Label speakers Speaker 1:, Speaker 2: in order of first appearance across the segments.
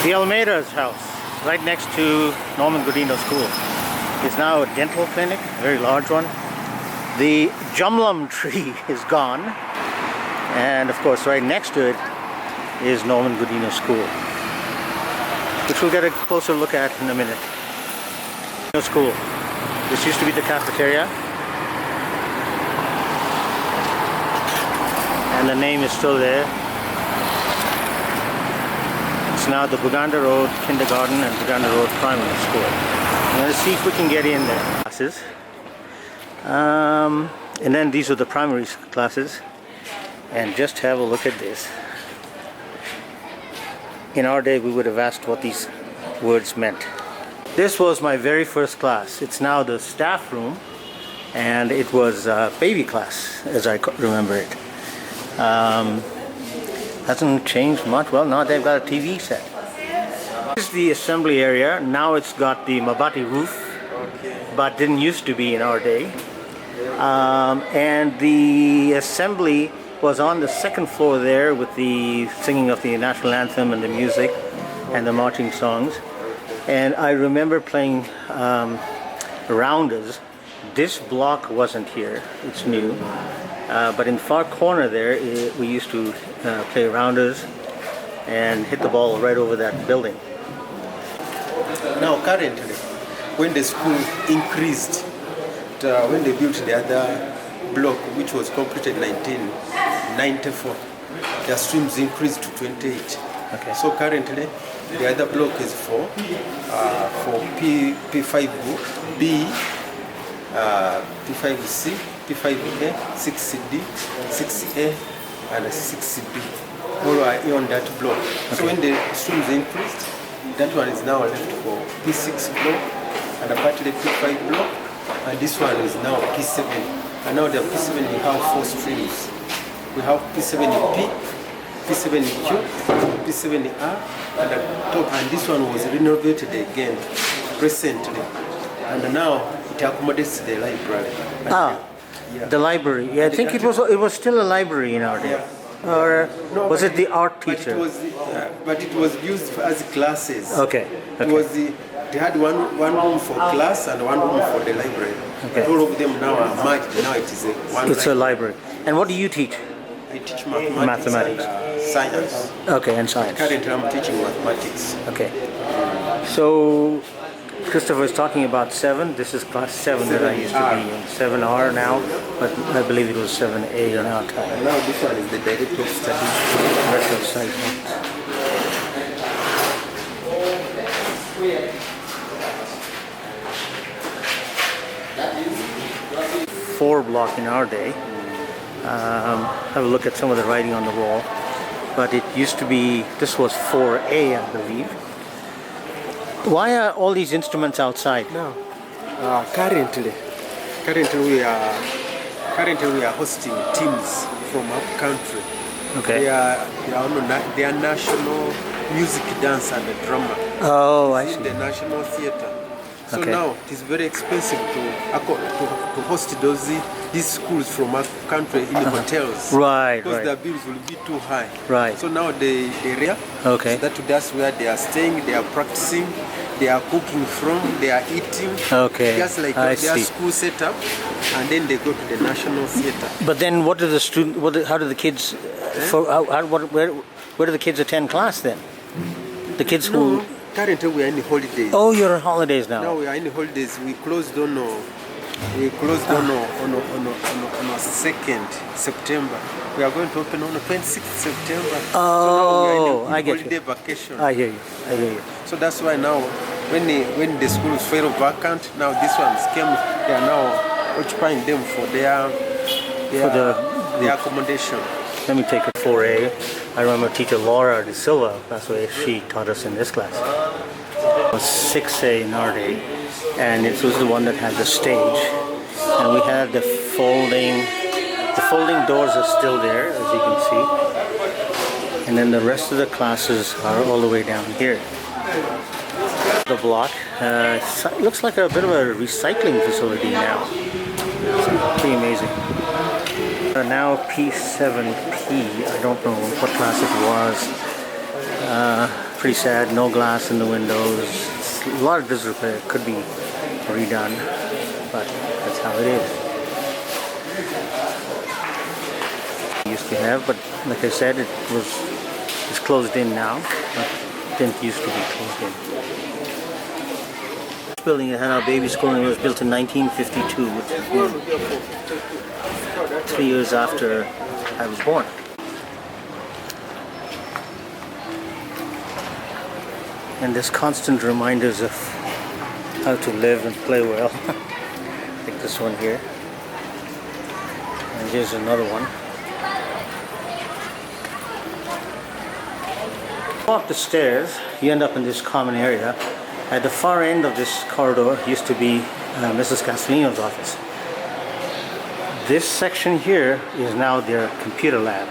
Speaker 1: The Almeida's house, right next to Norman Godinho School, is now a dental clinic, a very large one. The Jumlum tree is gone, and of course right next to it is Norman Godinho School, which we'll get a closer look at in a minute. School. This used to be the cafeteria, and the name is still there. It's now the Buganda Road Kindergarten and Buganda Road Primary School. I'm going to see if we can get in there. Classes. And then these are the primary classes. And just have a look at this. In our day, we would have asked what these words meant. This was my very first class. It's now the staff room, and it was baby class, as I remember it. Hasn't changed much. Well, now they've got a TV set. This is the assembly area. Now it's got the mabati roof, but didn't used to be in our day. And the assembly was on the second floor there with the singing of the national anthem and the music and the marching songs. And I remember playing rounders. This block wasn't here, it's new. But in the far corner there, we used to play rounders and hit the ball right over that building.
Speaker 2: Now currently, when the school increased, when they built the other block, which was completed in 1994, the streams increased to 28.
Speaker 1: Okay.
Speaker 2: So currently, the other block is for P5B, P5C, P5A, 6CD, 6A, and 6B. All are on that block. Okay. So when the streams increased, that one is now left for P6 block, and partly P5 block, and this one is now P7. And now the P7 we have 4 streams. We have P7P, P7Q, P7R, and the top, and this one was renovated again recently, and now it accommodates the library.
Speaker 1: Yeah. The library. Yeah, I think it was still a library in our day. Or no, was it the art teacher?
Speaker 2: But it was used as classes.
Speaker 1: Okay.
Speaker 2: It was they had one room for class and one room for the library.
Speaker 1: Okay.
Speaker 2: All of them now are merged. Now it is one.
Speaker 1: It's a library. And what do you teach?
Speaker 2: I teach mathematics. And, science.
Speaker 1: Okay, and science.
Speaker 2: Currently I'm teaching mathematics.
Speaker 1: Okay. So Christopher was talking about 7. This is class 7 that I used to be in. 7R now, but I believe it was 7A in our time.
Speaker 2: And now this one is the director of studies.
Speaker 1: Director of studies. 4 block in our day. Have a look at some of the writing on the wall. But it used to be, this was 4A, I believe. Why are all these instruments outside?
Speaker 2: Now, currently we are hosting teams from our country.
Speaker 1: Okay.
Speaker 2: They are national music, dance, and drama.
Speaker 1: Oh, I see.
Speaker 2: The National Theatre. So
Speaker 1: okay.
Speaker 2: now it is very expensive to host these schools from our country in the hotels.
Speaker 1: Right,
Speaker 2: because
Speaker 1: right.
Speaker 2: the bills will be too high.
Speaker 1: Right.
Speaker 2: So now the area.
Speaker 1: Okay.
Speaker 2: So that's where they are staying, they are practicing, they are cooking from, they are eating.
Speaker 1: Okay.
Speaker 2: Just like
Speaker 1: I
Speaker 2: their
Speaker 1: see.
Speaker 2: school setup, and then they go to the National Theatre.
Speaker 1: But then, what do the students? How do the kids? Where do the kids attend class then? The kids who.
Speaker 2: Currently we are in the holidays.
Speaker 1: Oh, you're on holidays now.
Speaker 2: Now we are in the holidays. We closed on 2nd September. We are going to open on the 26th September.
Speaker 1: Oh,
Speaker 2: so now we are in
Speaker 1: I get
Speaker 2: holiday
Speaker 1: you.
Speaker 2: vacation.
Speaker 1: I hear you. I hear you.
Speaker 2: So that's why now, when the schools fell vacant, now these ones came. They are now occupying them for their accommodation.
Speaker 1: Let me take a 4A. I remember teacher Laura De Silva, that's why she taught us in this class. It was 6A in our day, and it was the one that had the stage. And we had the folding doors are still there, as you can see. And then the rest of the classes are all the way down here. The block it looks like a bit of a recycling facility now. It's pretty amazing. Now P7P, I don't know what class it was. pretty sad. No glass in the windows. It's a lot of disrepair. It could be redone, but that's how it is. Used to have, but like I said, it's closed in now. But it didn't used to be closed in. This building that had our baby school and it was built in 1952, which is 3 years after I was born. And there's constant reminders of how to live and play well. Like this one here. And here's another one. Go up the stairs, you end up in this common area. At the far end of this corridor used to be Mrs. Castellino's office. This section here is now their computer lab.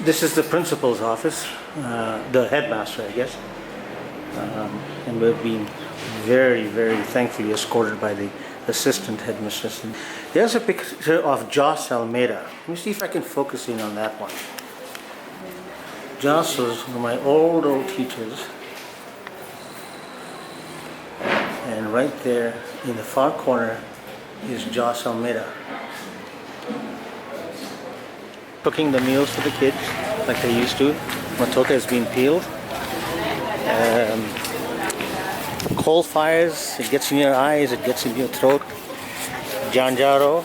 Speaker 1: This is the principal's office, the headmaster, I guess. And we've been very, very thankfully escorted by the assistant headmistress. There's a picture of Jos Almeida. Let me see if I can focus in on that one. Jos was one of my old teachers. And right there in the far corner is Jos Almeida. Cooking the meals for the kids like they used to. Matoke has been peeled. Coal fires, it gets in your eyes, it gets in your throat. Janjaro.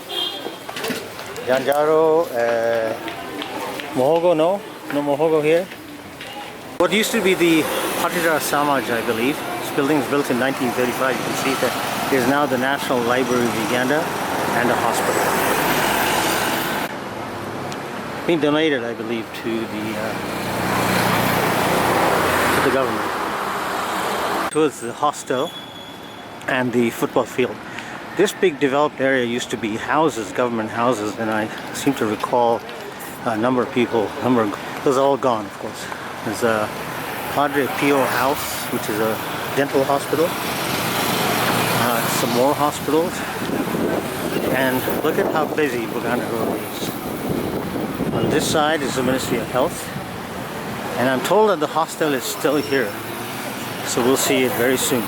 Speaker 1: Mohogo, no mohogo here. What used to be the Patidar Samaj, I believe. This building was built in 1935. You can see that is now the National Library of Uganda and a hospital. Being donated, I believe, to the government. It was the hostel and the football field. This big developed area used to be houses, government houses, and I seem to recall a number of people, those are all gone, of course. There's a Padre Pio House, which is a dental hospital. Some more hospitals. And look at how busy Buganda Road is. On this side is the Ministry of Health. And I'm told that the hostel is still here. So we'll see it very soon.